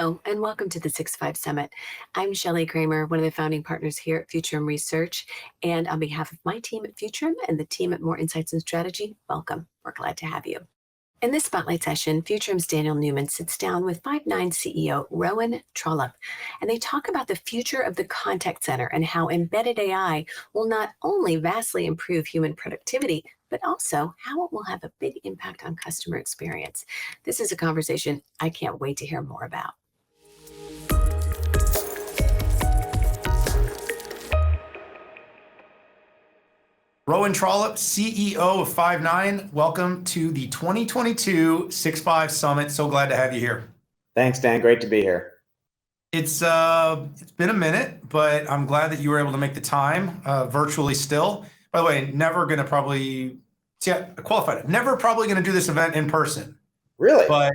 Hello, and welcome to the 6-5 Summit. I'm Shelley Kramer, one of the founding partners here at Futurum Research. And on behalf of my team at Futurum and the team at Moor Insights and Strategy, welcome. We're glad to have you. In this spotlight session, Futurum's Daniel Newman sits down with Five9 CEO Rowan Trollope, and they talk about the future of the contact center and how embedded AI will not only vastly improve human productivity, but also how it will have a big impact on customer experience. This is a conversation I can't wait to hear more about. Rowan Trollope, CEO of Five9, welcome to the 2022 6-5 Summit. So glad to have you here. Thanks, Dan. Great to be here. It's been a minute, but I'm glad that you were able to make the time virtually still. By the way, never going to probably, qualified it, never probably going to do this event in person. Really? But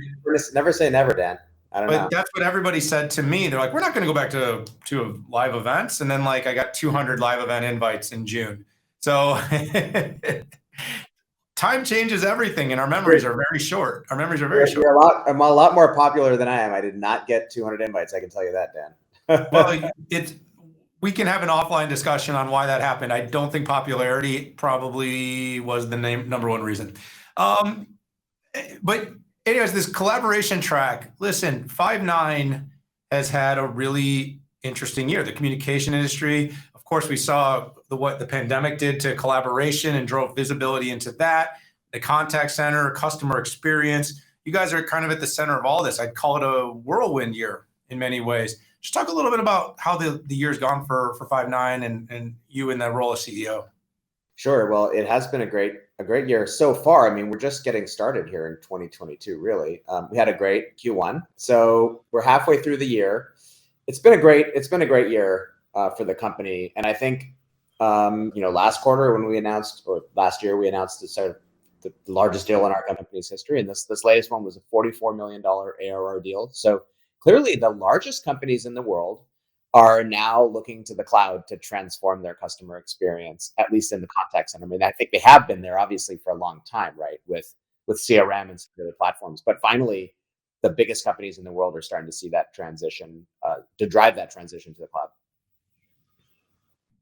never say never, Dan. I don't know. But that's what everybody said to me. They're like, we're not going to go back to live events. And then I got 200 live event invites in June. So time changes everything, and our memories are very short. You're I'm a lot more popular than I am. I did not get 200 invites. I can tell you that, Dan. Well, we can have an offline discussion on why that happened. I don't think popularity probably was the number one reason. But anyways, this collaboration track, listen, Five9 has had a really interesting year. The communication industry, of course, we saw what the pandemic did to collaboration and drove visibility into that. The contact center, customer experience. You guys are kind of at the center of all this. I'd call it a whirlwind year in many ways. Just talk a little bit about how the year's gone for Five9 and you in that role as CEO. Sure. Well, it has been a great year so far. I mean, we're just getting started here in 2022, really. We had a great Q1. So we're halfway through the year. It's been a great year for the company. And I think, last year we announced the largest deal in our company's history. And this latest one was a $44 million ARR deal. So clearly the largest companies in the world are now looking to the cloud to transform their customer experience, at least in the contact center. I mean, I think they have been there obviously for a long time, right? With CRM and some other platforms. But finally, the biggest companies in the world are starting to see that transition, to drive that transition to the cloud.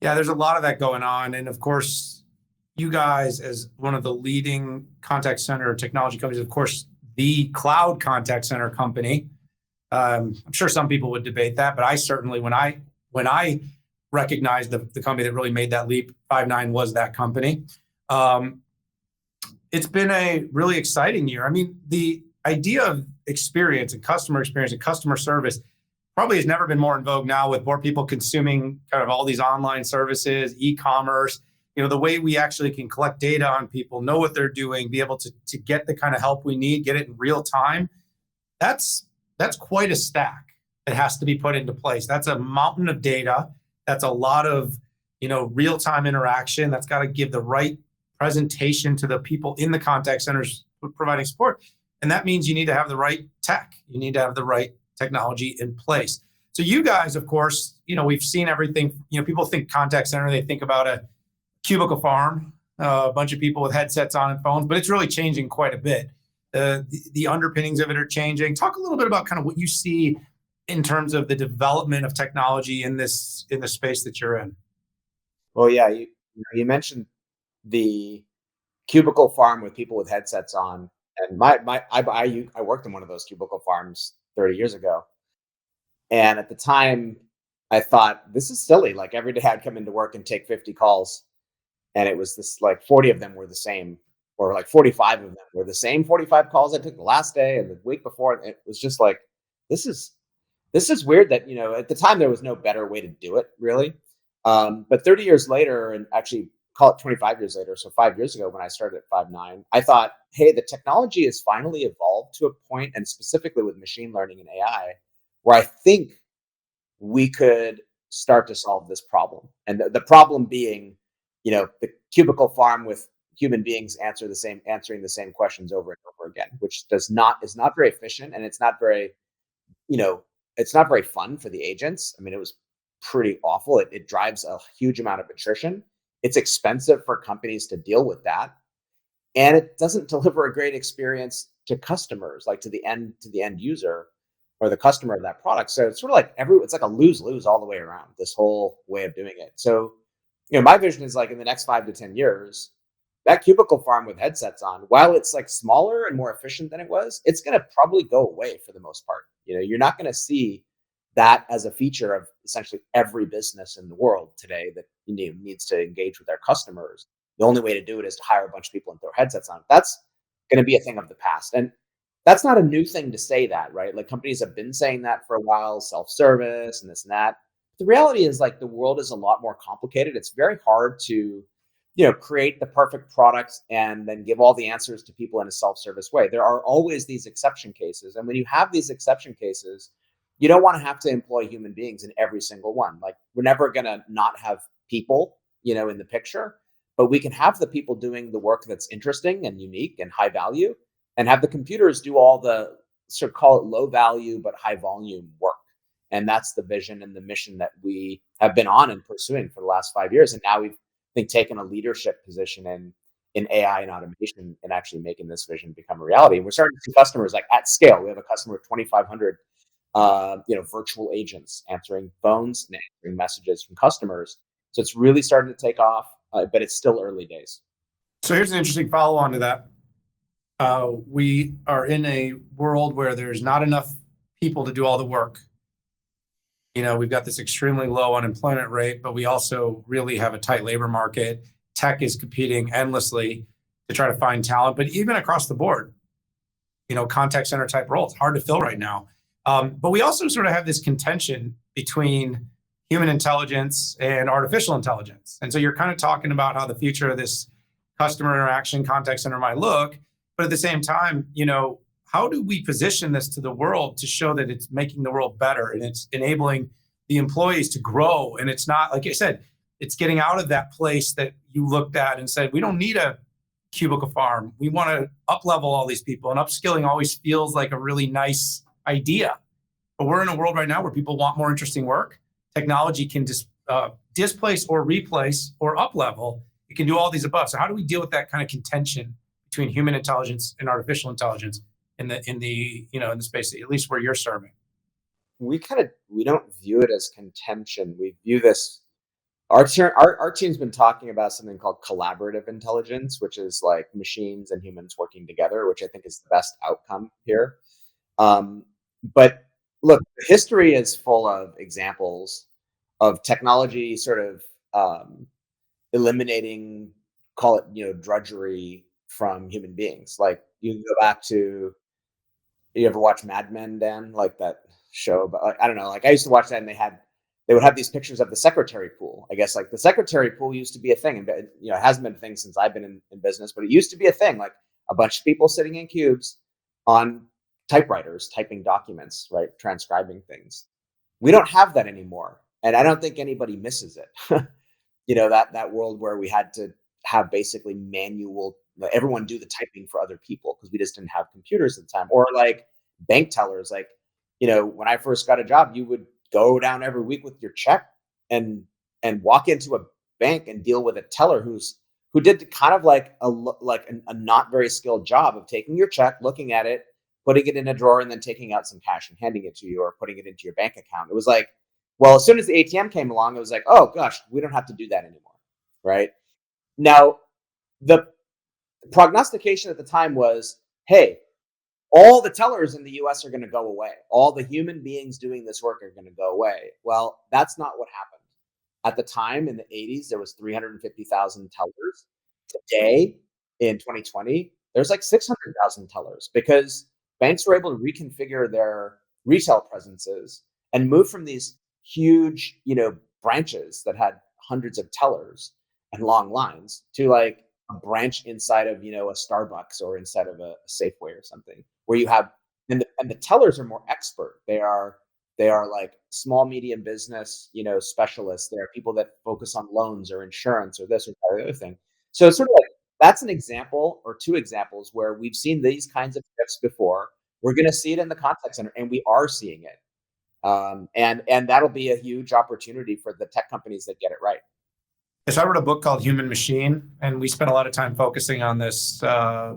Yeah, there's a lot of that going on. And of course, you guys, as one of the leading contact center technology companies, of course, the cloud contact center company. I'm sure some people would debate that, but I certainly, when I recognized the company that really made that leap, Five9 was that company. It's been a really exciting year. I mean, the idea of experience and customer service probably has never been more in vogue now, with more people consuming kind of all these online services, e-commerce. The way we actually can collect data on people, know what they're doing, be able to get the kind of help we need, get it in real time. That's quite a stack that has to be put into place. That's a mountain of data. That's a lot of, real-time interaction. That's got to give the right presentation to the people in the contact centers providing support. And that means you need to have the right tech. You need to have the right technology in place. So you guys, of course, we've seen everything. People think contact center, they think about a cubicle farm, a bunch of people with headsets on and phones, but it's really changing quite a bit. The underpinnings of it are changing. Talk a little bit about kind of what you see in terms of the development of technology in the space that you're in. Well, yeah, you mentioned the cubicle farm with people with headsets on, and I worked in one of those cubicle farms 30 years ago, and at the time I thought, this is silly. Like, every day I'd come into work and take 50 calls, and it was this, 40 of them were the same. Or 45 of them were the same 45 calls I took the last day and the week before. It was just like, this is weird that, at the time there was no better way to do it, really. But 30 years later, and actually call it 25 years later, so 5 years ago when I started at Five9, I thought, hey, the technology has finally evolved to a point, and specifically with machine learning and AI, where I think we could start to solve this problem. And the problem being, the cubicle farm with human beings answering the same questions over and over again, which is not very efficient, and it's not very fun for the agents. I mean, it was pretty awful. It drives a huge amount of attrition. It's expensive for companies to deal with that, and it doesn't deliver a great experience to customers, like to the end user. or the customer of that product. So it's sort of like it's like a lose-lose all the way around, this whole way of doing it. So, my vision is like in the next 5 to 10 years, that cubicle farm with headsets on, while it's like smaller and more efficient than it was, it's going to probably go away for the most part. You're not going to see that as a feature of essentially every business in the world today that needs to engage with their customers. The only way to do it is to hire a bunch of people and throw headsets on. That's going to be a thing of the past. And that's not a new thing to say that, right? Like companies have been saying that for a while, self-service and this and that. The reality is like the world is a lot more complicated. It's very hard to, create the perfect product and then give all the answers to people in a self-service way. There are always these exception cases. And when you have these exception cases, you don't want to have to employ human beings in every single one. Like we're never going to not have people, in the picture, but we can have the people doing the work that's interesting and unique and high value, and have the computers do all the sort of call it low value but high volume work. And that's the vision and the mission that we have been on and pursuing for the last 5 years. And now we've, I think, taken a leadership position in AI and automation and actually making this vision become a reality. And we're starting to see customers like at scale. We have a customer with 2,500 virtual agents answering phones and answering messages from customers. So it's really starting to take off, but it's still early days. So here's an interesting follow on to that. We are in a world where there's not enough people to do all the work. We've got this extremely low unemployment rate, but we also really have a tight labor market. Tech is competing endlessly to try to find talent, but even across the board, contact center type roles, hard to fill right now. But we also sort of have this contention between human intelligence and artificial intelligence. And so you're kind of talking about how the future of this customer interaction contact center might look. But at the same time, how do we position this to the world to show that it's making the world better and it's enabling the employees to grow? And it's not, like I said, it's getting out of that place that you looked at and said, we don't need a cubicle farm. We want to up-level all these people. And upskilling always feels like a really nice idea. But we're in a world right now where people want more interesting work. Technology can displace or replace or up-level. It can do all these above. So how do we deal with that kind of contention between human intelligence and artificial intelligence in the space, at least where you're serving? We don't view it as contention. We view this. Our team's been talking about something called collaborative intelligence, which is like machines and humans working together, which I think is the best outcome here. But look, history is full of examples of technology sort of eliminating, call it, drudgery from human beings. Like you can go back to, you ever watch Mad Men, Dan? Like that show, but like, I don't know. Like I used to watch that, and they would have these pictures of the secretary pool. I guess like the secretary pool used to be a thing, and it hasn't been a thing since I've been in business, but it used to be a thing. Like a bunch of people sitting in cubes on typewriters, typing documents, right, transcribing things. We don't have that anymore, and I don't think anybody misses it. That world where we had to have basically manual, everyone do the typing for other people because we just didn't have computers at the time. Or like bank tellers, like, when I first got a job, you would go down every week with your check and walk into a bank and deal with a teller who did kind of like a not very skilled job of taking your check, looking at it, putting it in a drawer, and then taking out some cash and handing it to you or putting it into your bank account. It was like, well, as soon as the ATM came along, it was like, oh gosh, we don't have to do that anymore, right? Now, the prognostication at the time was, hey, all the tellers in the US are going to go away. All the human beings doing this work are going to go away. Well, that's not what happened. At the time in the 80s, there was 350,000 tellers. Today, in 2020, there's like 600,000 tellers because banks were able to reconfigure their retail presences and move from these huge, branches that had hundreds of tellers and long lines to like a branch inside of, a Starbucks or inside of a Safeway or something, where you have, and the tellers are more expert. They are like small medium business, specialists. They are people that focus on loans or insurance or this or that or the other thing. So it's sort of like that's an example or two examples where we've seen these kinds of shifts before. We're going to see it in the contact center, and we are seeing it. And that'll be a huge opportunity for the tech companies that get it right. So I wrote a book called Human Machine, and we spent a lot of time focusing on this. I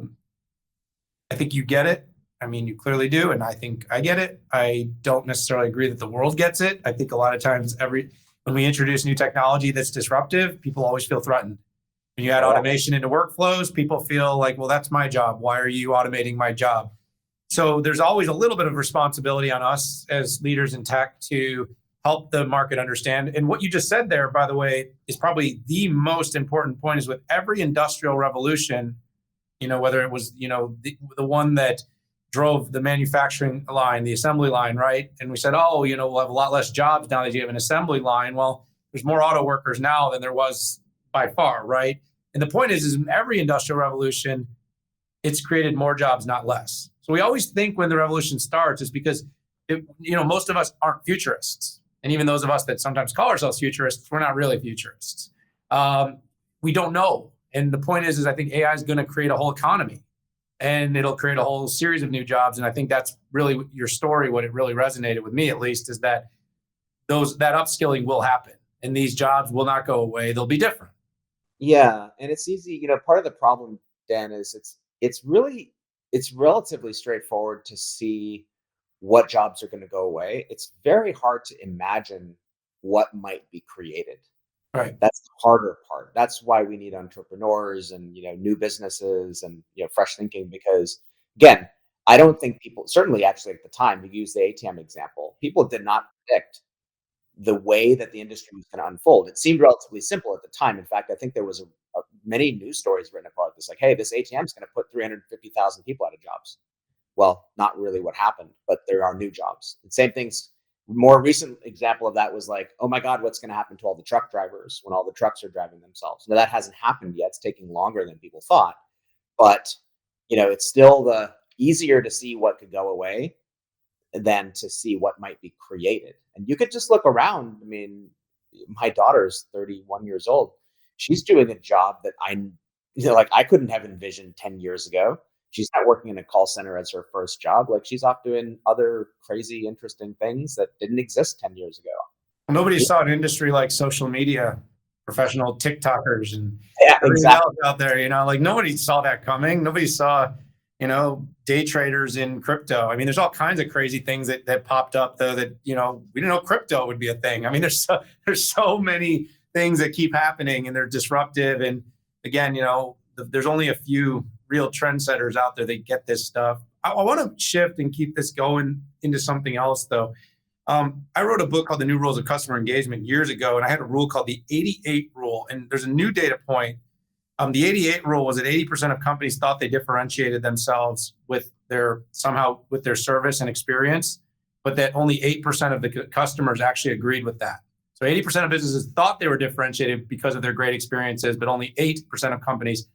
think you get it. I mean, you clearly do, and I think I get it. I don't necessarily agree that the world gets it. I think a lot of times when we introduce new technology that's disruptive, people always feel threatened. When you add Oh yeah. automation into workflows, people feel like, well, that's my job. Why are you automating my job? So there's always a little bit of responsibility on us as leaders in tech to help the market understand. And what you just said there, by the way, is probably the most important point is with every industrial revolution, whether it was, the one that drove the manufacturing line, the assembly line, right? And we said, oh, we'll have a lot less jobs now that you have an assembly line. Well, there's more auto workers now than there was by far, right? And the point is in every industrial revolution, it's created more jobs, not less. So we always think when the revolution starts is because most of us aren't futurists, and even those of us that sometimes call ourselves futurists, we're not really futurists. We don't know, and the point is I think AI is going to create a whole economy, and it'll create a whole series of new jobs. And I think that's really your story. What it really resonated with me, at least, is that that upskilling will happen, and these jobs will not go away. They'll be different. Yeah, and it's easy. Part of the problem, Dan, is it's relatively straightforward to see what jobs are going to go away. It's very hard to imagine what might be created. Right. That's the harder part. That's why we need entrepreneurs and new businesses and fresh thinking. Because again, I don't think people, certainly actually at the time, we use the ATM example, people did not predict the way that the industry was going to unfold. It seemed relatively simple at the time. In fact, I think there was many news stories written about this, like, hey, this ATM is going to put 350,000 people out of jobs. Well, not really what happened, but there are new jobs. And same things. More recent example of that was like, oh my God, what's going to happen to all the truck drivers when all the trucks are driving themselves? Now that hasn't happened yet. It's taking longer than people thought, but it's still the easier to see what could go away than to see what might be created. And you could just look around. I mean, my daughter's 31 years old. She's doing a job that like I couldn't have envisioned 10 years ago. She's not working in a call center as her first job. Like she's off doing other crazy, interesting things that didn't exist 10 years ago. Nobody Yeah, saw an industry like social media, professional TikTokers and yeah, everything exactly. else out there, like nobody saw that coming. Nobody saw, day traders in crypto. I mean, there's all kinds of crazy things that popped up though that, we didn't know crypto would be a thing. I mean, there's so many things that keep happening and they're disruptive. And again, there's only a few real trendsetters out there that get this stuff. I want to shift and keep this going into something else though. I wrote a book called The New Rules of Customer Engagement years ago, and I had a rule called the 88 rule. And there's a new data point. The 88 rule was that 80% of companies thought they differentiated themselves with their service and experience, but that only 8% of the customers actually agreed with that. So 80% of businesses thought they were differentiated because of their great experiences, but only 8% of companies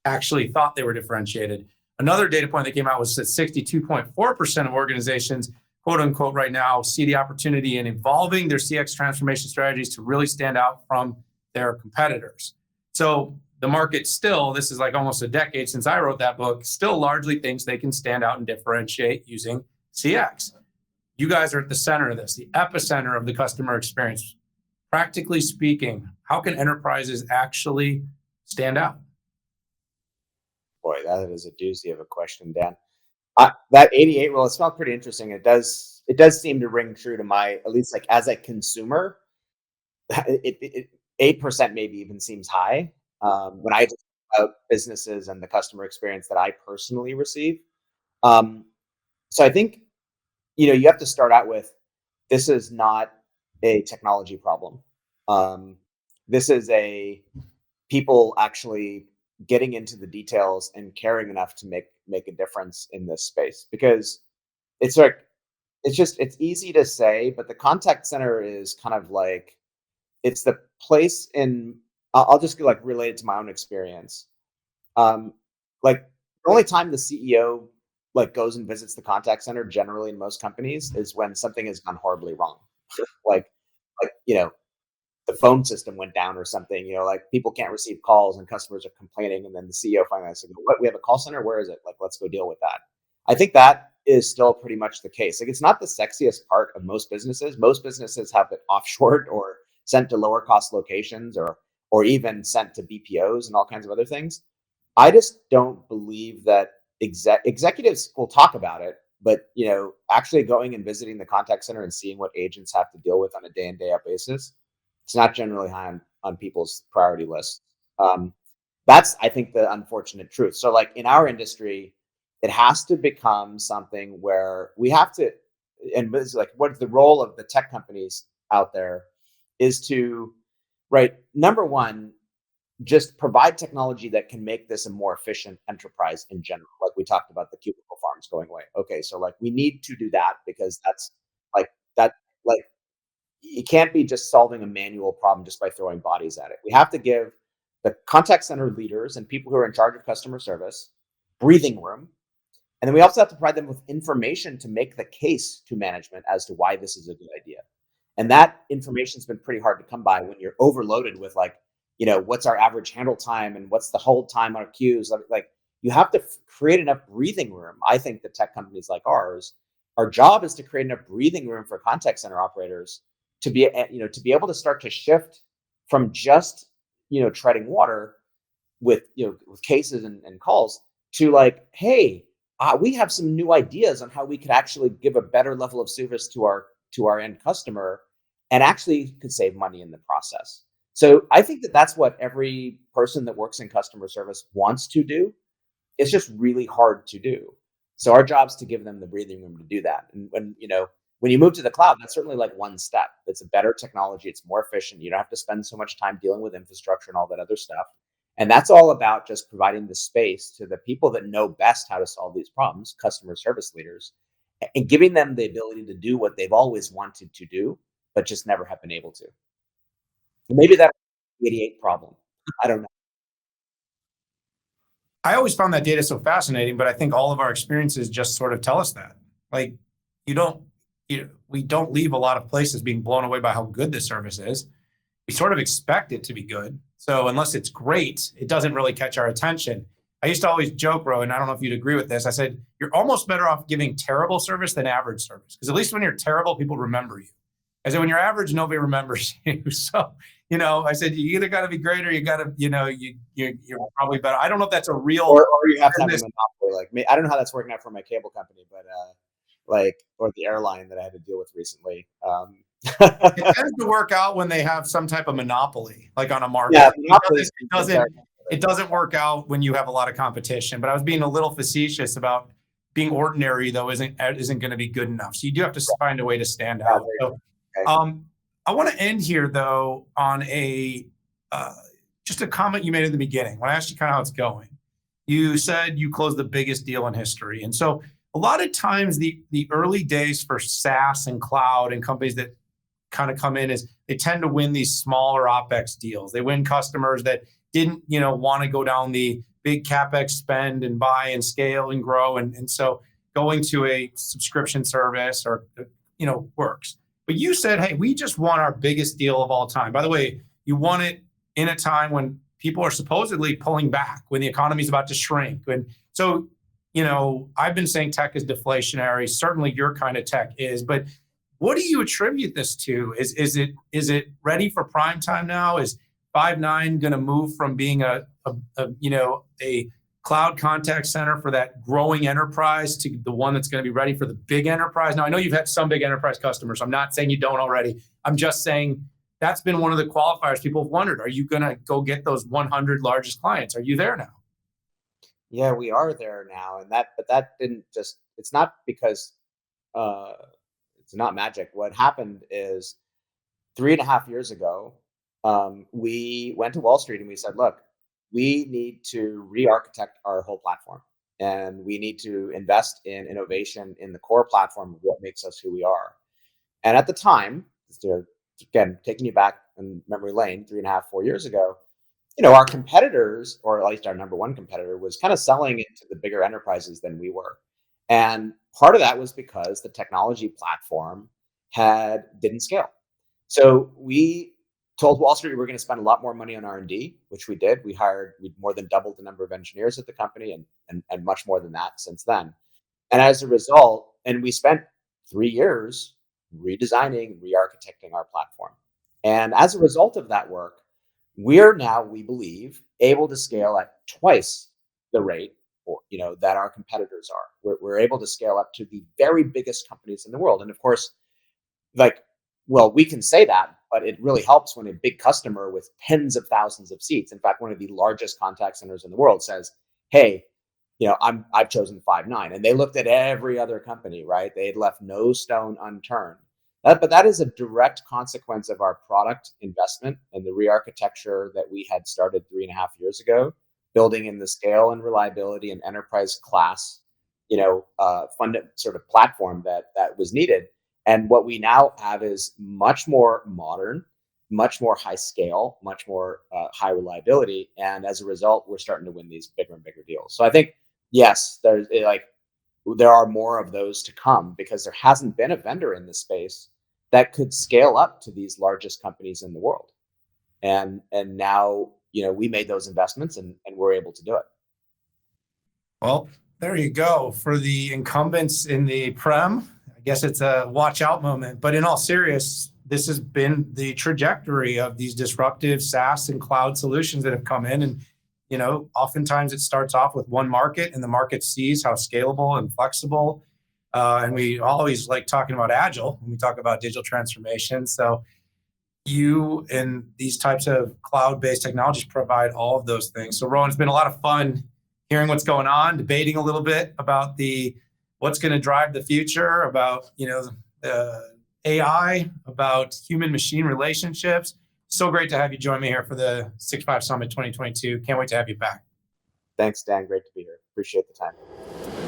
actually thought they were differentiated. Another data point that came out was that 62.4% of organizations, quote unquote, right now see the opportunity in evolving their CX transformation strategies to really stand out from their competitors. So the market still, this is like almost a decade since I wrote that book, still largely thinks they can stand out and differentiate using CX. You guys are at the center of this, the epicenter of the customer experience. Practically speaking, how can enterprises actually stand out? Boy, that is a doozy of a question, Dan. That 88 rule, it sounds pretty interesting. It does seem to ring true to my, at least like as a consumer, 8% maybe even seems high. When I think about businesses and the customer experience that I personally receive. Um, so I think, you have to start out with, this is not a technology problem. Um, this is a people actually getting into the details and caring enough to make a difference in this space, because it's like it's easy to say, but the contact center is kind of like, it's the place in, I'll just like relate it to my own experience. Um, like the only time the CEO like goes and visits the contact center generally in most companies is when something has gone horribly wrong. like like the phone system went down or something, like people can't receive calls and customers are complaining. And then the CEO finally has to go, what, we have a call center? Where is it? Like, let's go deal with that. I think that is still pretty much the case. Like, it's not the sexiest part of most businesses. Most businesses have it offshored or sent to lower cost locations, or even sent to BPOs and all kinds of other things. I just don't believe that executives will talk about it, but actually going and visiting the contact center and seeing what agents have to deal with on a day in day out basis, it's not generally high on people's priority list. Um, that's, I think, the unfortunate truth. So, like in our industry, it has to become something where we have to, and this is like what the role of the tech companies out there is to, right? Number one, just provide technology that can make this a more efficient enterprise in general. Like we talked about the cubicle farms going away. Okay, so like we need to do that because that's like that like you can't be just solving a manual problem just by throwing bodies at it. We have to give the contact center leaders and people who are in charge of customer service breathing room. And then we also have to provide them with information to make the case to management as to why this is a good idea. And that information's been pretty hard to come by when you're overloaded with like, what's our average handle time and what's the hold time on our queues. Like you have to create enough breathing room. I think the tech companies like ours, our job is to create enough breathing room for contact center operators to be, to be able to start to shift from just, treading water with with cases and calls to like, hey, we have some new ideas on how we could actually give a better level of service to our end customer and actually could save money in the process. So I think that that's what every person that works in customer service wants to do. It's just really hard to do. So our job is to give them the breathing room to do that. And when you move to the cloud, that's certainly like one step. It's a better technology. It's more efficient. You don't have to spend so much time dealing with infrastructure and all that other stuff. And that's all about just providing the space to the people that know best how to solve these problems, customer service leaders, and giving them the ability to do what they've always wanted to do, but just never have been able to. Maybe that's the 88 problem. I don't know. I always found that data so fascinating, but I think all of our experiences just sort of tell us that. Like, you don't, we don't leave a lot of places being blown away by how good the service is. We sort of expect it to be good. So unless it's great, it doesn't really catch our attention. I used to always joke, bro, and I don't know if you'd agree with this. I said, you're almost better off giving terrible service than average service. Because at least when you're terrible, people remember you. I said, when you're average, nobody remembers you. So, I said, you either got to be great or you got to, you're probably better. I don't know if that's a real Or you have to have a business. monopoly. Like me, I don't know how that's working out for my cable company, but like or the airline that I had to deal with recently. It tends to work out when they have some type of monopoly, like on a market. Yeah, monopolies It can start. doesn't work out when you have a lot of competition. But I was being a little facetious about being ordinary, though, isn't going to be good enough. So you do have to find a way to stand Yeah, out. So, okay. I want to end here though on a just a comment you made in the beginning when I asked you kind of how it's going. You said you closed the biggest deal in history, and so a lot of times the early days for SaaS and cloud and companies that kind of come in is they tend to win these smaller OpEx deals. They win customers that didn't, want to go down the big CapEx spend and buy and scale and grow. And so going to a subscription service or, works. But you said, hey, we just won our biggest deal of all time. By the way, you won it in a time when people are supposedly pulling back, when the economy is about to shrink. And so, I've been saying tech is deflationary. Certainly your kind of tech is, but what do you attribute this to? Is it ready for prime time now? Is Five9 going to move from being a cloud contact center for that growing enterprise to the one that's going to be ready for the big enterprise? Now I know you've had some big enterprise customers. I'm not saying you don't already. I'm just saying that's been one of the qualifiers people have wondered. Are you going to go get those 100 largest clients? Are you there now? Yeah, we are there now, but that didn't just. It's not because uh, it's not magic. What happened is 3.5 years ago, we went to Wall Street and we said, look, we need to re-architect our whole platform, and we need to invest in innovation in the core platform of what makes us who we are. And at the time, again, taking you back in memory lane, 3.5, 4 years ago, our competitors, or at least our number one competitor, was kind of selling into the bigger enterprises than we were. And part of that was because the technology platform didn't scale. So we told Wall Street we were going to spend a lot more money on R&D, which we did. We more than doubled the number of engineers at the company, and much more than that since then. And as a result, and we spent 3 years redesigning, re-architecting our platform. And as a result of that work, we're now, we believe, able to scale at twice the rate or that our competitors are. We're able to scale up to the very biggest companies in the world. And of course, like, well, we can say that, but it really helps when a big customer with tens of thousands of seats, in fact, one of the largest contact centers in the world, says, "Hey, I've chosen Five9," and they looked at every other company, right? They had left no stone unturned. But that is a direct consequence of our product investment and the re-architecture that we had started 3.5 years ago, building in the scale and reliability and enterprise class, sort of platform that was needed. And what we now have is much more modern, much more high scale, much more high reliability. And as a result, we're starting to win these bigger and bigger deals. So I think, yes, there are more of those to come because there hasn't been a vendor in this space that could scale up to these largest companies in the world. And now, we made those investments and we're able to do it. Well, there you go. For the incumbents in the prem, I guess it's a watch out moment. But in all seriousness, this has been the trajectory of these disruptive SaaS and cloud solutions that have come in. And, oftentimes it starts off with one market and the market sees how scalable and flexible. And we always like talking about agile when we talk about digital transformation. So you and these types of cloud-based technologies provide all of those things. So Rowan, it's been a lot of fun hearing what's going on, debating a little bit about what's going to drive the future, about AI, about human machine relationships. So great to have you join me here for the 6.5 Summit 2022. Can't wait to have you back. Thanks, Dan. Great to be here. Appreciate the time.